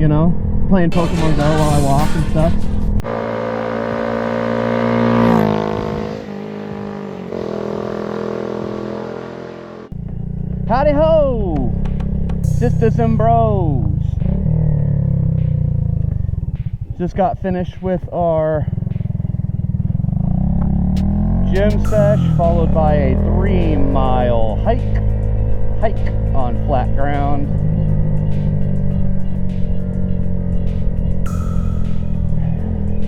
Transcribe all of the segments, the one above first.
you know, playing Pokemon Go while I walk and stuff. Howdy ho, sisters and bros. Just got finished with our gym sesh, followed by a 3-mile hike on flat ground.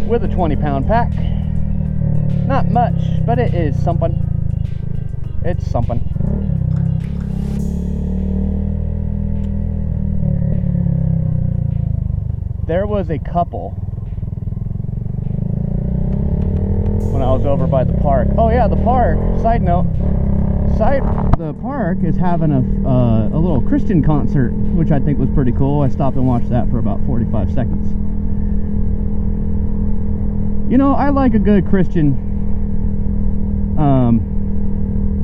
With a 20-pound pack. Not much, but it is something. It's something. There was a couple when I was over by the park. Oh yeah, the park, side note, the park is having a little Christian concert, which I think was pretty cool. I stopped and watched that for about 45 seconds. You know, I like a good Christian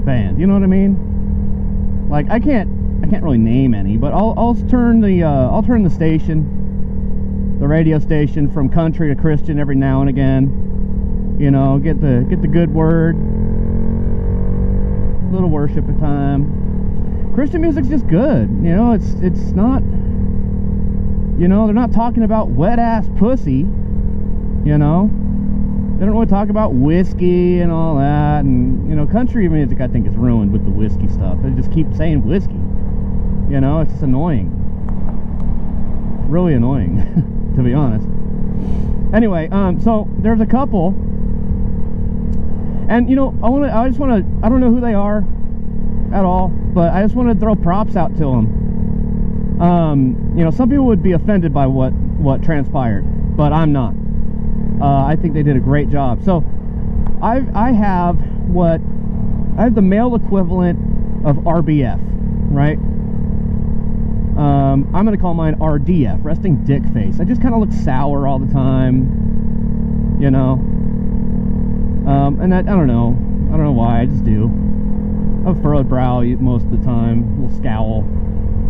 band, you know what I mean? Like, I can't really name any, but I'll turn the station, the radio station, from country to Christian every now and again. You know, get the good word, little worship at time. Christian music's just good. You know, it's not, you know, they're not talking about wet ass pussy. You know, they don't really talk about whiskey and all that. And you know, country music I think is ruined with the whiskey stuff. They just keep saying whiskey. You know, it's just annoying. It's really annoying. To be honest. Anyway, so there's a couple, and you know, I don't know who they are at all, but I just want to throw props out to them. You know, some people would be offended by what transpired, but I'm not. I think they did a great job. So I have the male equivalent of RBF, right? I'm going to call mine RDF, resting dick face. I just kind of look sour all the time, you know. And that, I don't know why, I just do. I have a furrowed brow most of the time, a little scowl,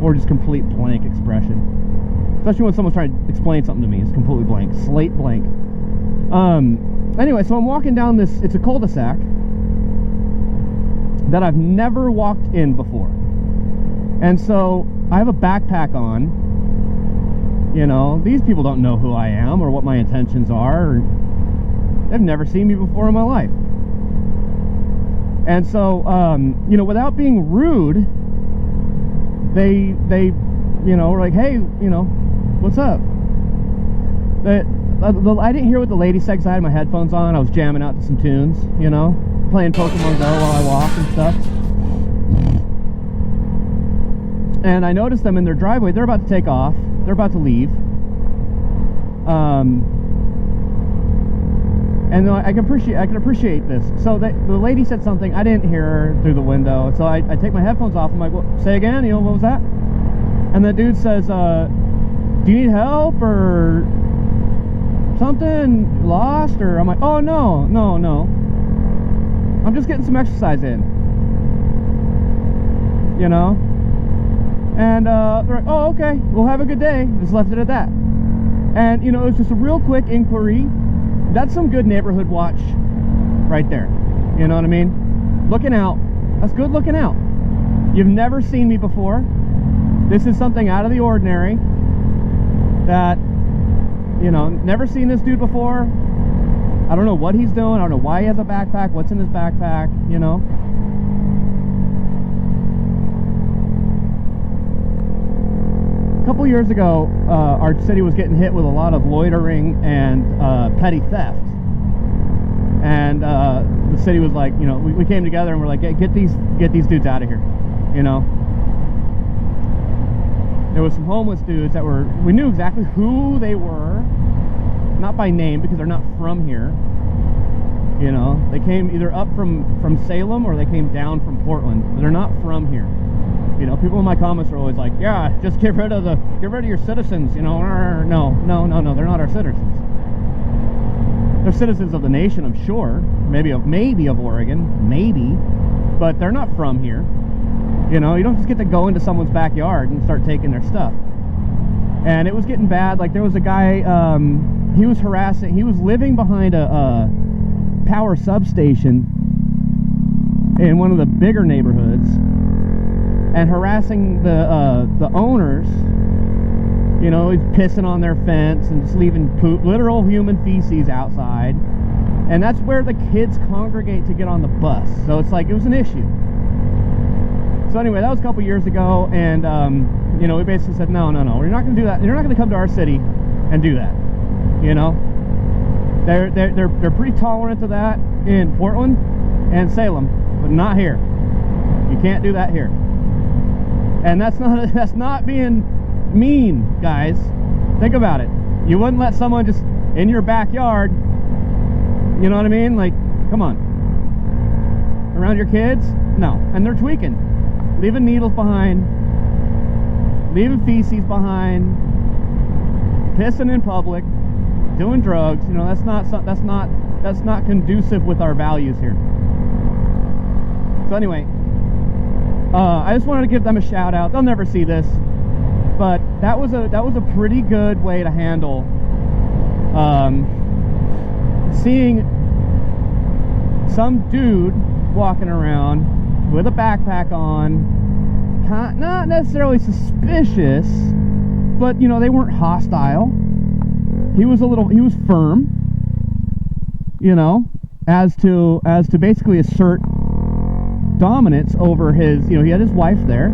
or just complete blank expression. Especially when someone's trying to explain something to me, it's completely blank, slate blank. Anyway, so I'm walking down this, it's a cul-de-sac that I've never walked in before. And so I have a backpack on. You know, these people don't know who I am or what my intentions are. They've never seen me before in my life. And so, you know, without being rude, they, you know, were like, hey, you know, what's up? I didn't hear what the lady said because I had my headphones on. I was jamming out to some tunes, you know, playing Pokemon Go while I walk and stuff. And I noticed them in their driveway. They're about to take off. They're about to leave. And I can appreciate this. So the lady said something. I didn't hear her through the window. So I take my headphones off. I'm like, well, say again. You know, what was that? And the dude says, do you need help or something? Lost? Or I'm like, oh no. I'm just getting some exercise in. You know. And they're like, oh, okay, we'll have a good day. Just left it at that. And, you know, it was just a real quick inquiry. That's some good neighborhood watch right there. You know what I mean? Looking out. That's good looking out. You've never seen me before. This is something out of the ordinary that, you know, never seen this dude before. I don't know what he's doing. I don't know why he has a backpack. What's in his backpack, you know? A couple years ago, our city was getting hit with a lot of loitering and petty theft. And the city was like, you know, we came together and we're like, hey, get these dudes out of here, you know. There was some homeless dudes that we knew exactly who they were, not by name because they're not from here. You know, they came either up from Salem or they came down from Portland. But they're not from here. You know, people in my comments are always like, yeah, just get rid of your citizens, you know. No, they're not our citizens. They're citizens of the nation, I'm sure. Maybe of Oregon, maybe, but they're not from here. You know, you don't just get to go into someone's backyard and start taking their stuff. and it was getting bad. Like, there was a guy, he was harassing, he was living behind a power substation in one of the bigger neighborhoods and harassing the owners. You know, he's pissing on their fence and just leaving poop, literal human feces outside. And that's where the kids congregate to get on the bus. So it's like, it was an issue. So anyway, that was a couple years ago, and you know, we basically said, no, we're not going to do that. You're not going to come to our city and do that. You know, they're pretty tolerant of that in Portland and Salem, but not here. You can't do that here. And that's not being mean, guys. Think about it. You wouldn't let someone just in your backyard, you know what I mean? Like, come on. Around your kids? No. And they're tweaking. Leaving needles behind. Leaving feces behind. Pissing in public. Doing drugs. You know, that's not conducive with our values here. So anyway, I just wanted to give them a shout out. They'll never see this. But that was a pretty good way to handle seeing some dude walking around with a backpack on, not necessarily suspicious, but you know, they weren't hostile. He was firm, you know, as to basically assert dominance over his, you know, he had his wife there.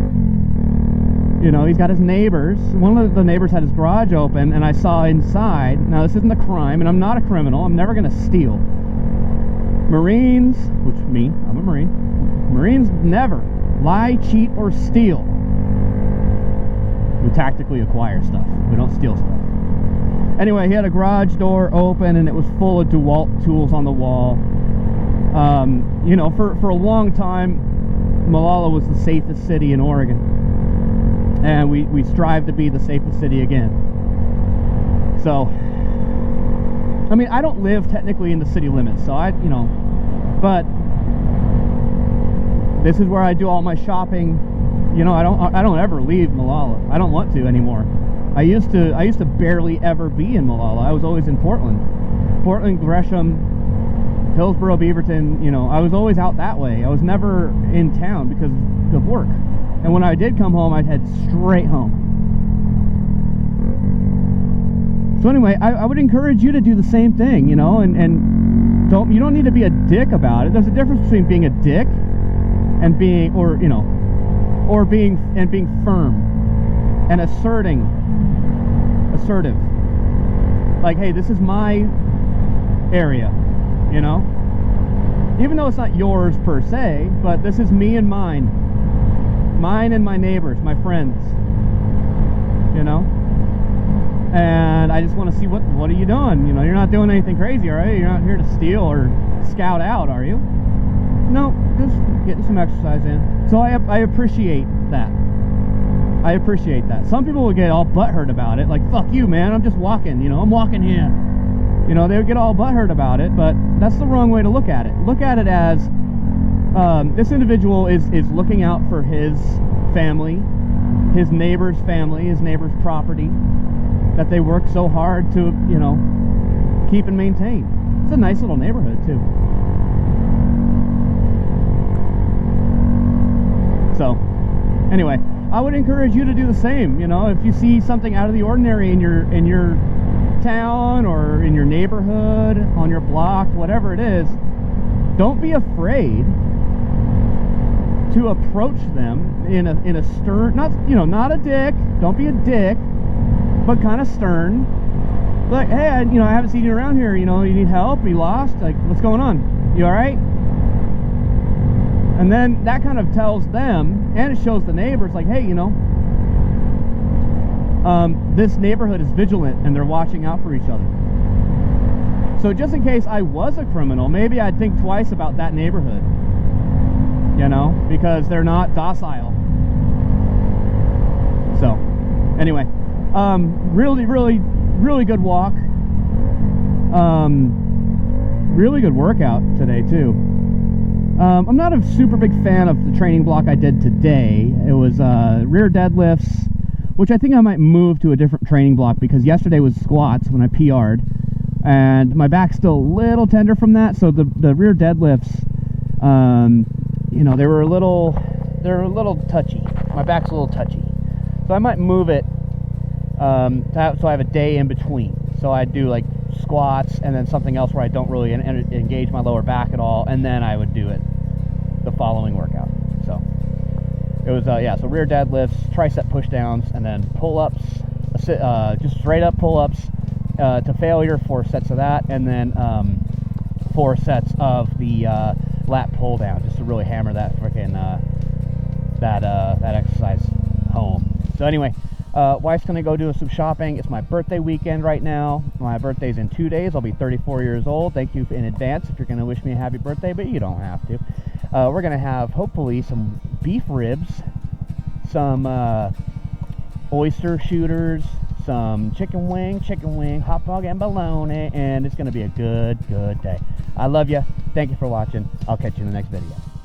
You know, he's got his neighbors. One of the neighbors had his garage open, and I saw inside. Now, this isn't a crime, and I'm not a criminal. I'm never going to steal. Marines, which me, I'm a Marine. Marines never lie, cheat, or steal. We tactically acquire stuff. We don't steal stuff. Anyway, he had a garage door open, and it was full of DeWalt tools on the wall. You know, for a long time, Molalla was the safest city in Oregon. And we strive to be the safest city again. So, I mean, I don't live technically in the city limits, so you know, but this is where I do all my shopping. You know, I don't ever leave Molalla. I don't want to anymore. I used to barely ever be in Molalla. I was always in Portland, Gresham, Hillsborough, Beaverton. You know, I was always out that way. I was never in town because of work. And when I did come home, I'd head straight home. So anyway, I would encourage you to do the same thing, you know, and you don't need to be a dick about it. There's a difference between being a dick and being, being firm and assertive. Like, hey, this is my area, you know? Even though it's not yours per se, but this is me and mine. Mine and my neighbors, my friends, you know, and I just want to see what are you doing? You know, you're not doing anything crazy, are you? You're not here to steal or scout out, are you? No, just getting some exercise in. So I appreciate that. I appreciate that. Some people will get all butthurt about it, like, fuck you, man, I'm just walking, you know, I'm walking here. You know, they would get all butthurt about it, but that's the wrong way to look at it. Look at it as this individual is looking out for his family, his neighbor's family, his neighbor's property that they work so hard to, you know, keep and maintain. It's a nice little neighborhood too. So, anyway, I would encourage you to do the same. You know, if you see something out of the ordinary in your town or in your neighborhood, on your block, whatever it is, don't be afraid to approach them in a stern, not a dick, don't be a dick, but kind of stern. Like, hey, I haven't seen you around here, you know, you need help, are you lost? Like, what's going on? You all right? And then that kind of tells them, and it shows the neighbors, like, hey, you know, this neighborhood is vigilant and they're watching out for each other. So just in case I was a criminal, maybe I'd think twice about that neighborhood, you know, because they're not docile. So anyway, really good walk. Really good workout today too. I'm not a super big fan of the training block I did today. It was rear deadlifts, which I think I might move to a different training block, because yesterday was squats when I PR'd, and my back's still a little tender from that. So the rear deadlifts, you know, they're a little touchy. My back's a little touchy, so I might move it so I have a day in between. So I do like squats and then something else where I don't really engage my lower back at all, and then I would do it the following workout. So it was yeah, so rear deadlifts, tricep push downs, and then pull-ups, just straight up pull-ups to failure, 4 sets of that, and then 4 sets of the lat pull down, just to really hammer that freaking that exercise home. So anyway, wife's gonna go do some shopping. It's my birthday weekend right now. My birthday's in 2 days. I'll be 34 years old. Thank you in advance if you're gonna wish me a happy birthday, but you don't have to. We're gonna have hopefully some beef ribs, some oyster shooters, some chicken wing, hot dog and bologna, and it's gonna be a good day. I love you. Thank you for watching. I'll catch you in the next video.